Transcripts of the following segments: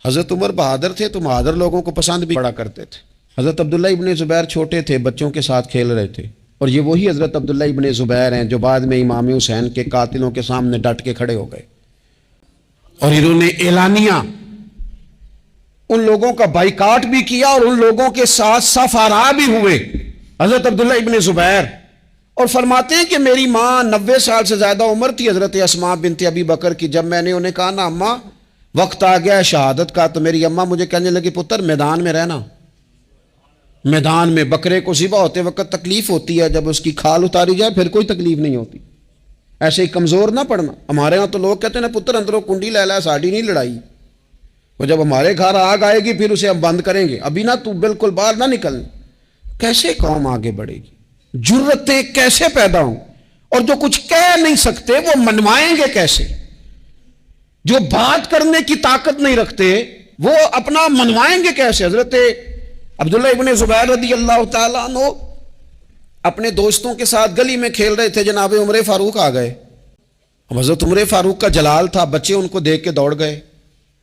حضرت عمر بہادر تھے تو بہادر لوگوں کو پسند بھی بڑا کرتے تھے. حضرت عبداللہ ابن زبیر چھوٹے تھے، بچوں کے ساتھ کھیل رہے تھے، اور یہ وہی حضرت عبداللہ ابن زبیر ہیں جو بعد میں امام حسین کے قاتلوں کے سامنے ڈٹ کے کھڑے ہو گئے اور انہوں نے اعلانیہ ان لوگوں کا بائیکاٹ بھی کیا اور ان لوگوں کے ساتھ سفارا بھی ہوئے. حضرت عبداللہ ابن زبیر اور فرماتے ہیں کہ میری ماں 90 سال سے زیادہ عمر تھی حضرت اسماء بنت ابی بکر کی. جب میں نے انہیں کہا نا اماں وقت آ گیا ہے شہادت کا، تو میری اماں مجھے کہنے لگی پتر میدان میں رہنا. میدان میں بکرے کو ذبح ہوتے وقت تکلیف ہوتی ہے، جب اس کی کھال اتاری جائے پھر کوئی تکلیف نہیں ہوتی. ایسے ہی کمزور نہ پڑنا. ہمارے ہاں تو لوگ کہتے ہیں نا پتر اندروں کنڈی لے لا، ساڑی نہیں لڑائی. وہ جب ہمارے گھر آگ آئے گی پھر اسے ہم بند کریں گے، ابھی نہ تو بالکل باہر نہ نکلنا. کیسے قوم آگے بڑھے گی؟ جرتیں کیسے پیدا ہوں؟ اور جو کچھ کہہ نہیں سکتے وہ منوائیں گے کیسے؟ جو بات کرنے کی طاقت نہیں رکھتے وہ اپنا منوائیں گے کیسے؟ حضرت عبداللہ ابن زبیر رضی اللہ تعالیٰ عنہ اپنے دوستوں کے ساتھ گلی میں کھیل رہے تھے، جناب عمر فاروق آ گئے. اب حضرت عمر فاروق کا جلال تھا، بچے ان کو دیکھ کے دوڑ گئے.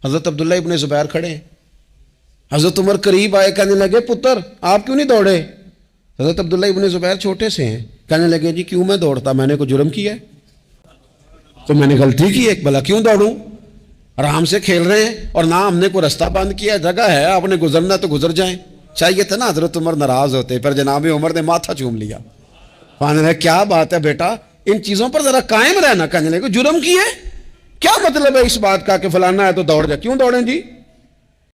حضرت عبداللہ ابن زبیر کھڑے ہیں. حضرت عمر قریب آئے، کہنے لگے پتر آپ کیوں نہیں دوڑے؟ حضرت عبداللہ ابن زبیر چھوٹے سے ہیں، کہنے لگے جی کیوں میں دوڑتا، میں نے کوئی جرم کیا ہے؟ تو میں نے غلطی کی ہے، بھلا کیوں دوڑوں؟ آرام سے کھیل رہے ہیں اور نہ ہم نے کوئی رستہ بند کیا، جگہ ہے، آپ نے گزرنا تو گزر جائیں. چاہیے تھا نا حضرت عمر ناراض ہوتے، پر جناب عمر نے ماتھا چوم لیا. کہنے لگے کیا بات ہے بیٹا، ان چیزوں پر ذرا قائم رہنا. کہنے لگے جرم کیے، کیا مطلب ہے اس بات کا کہ فلانا ہے تو دوڑ جائے؟ کیوں دوڑیں جی؟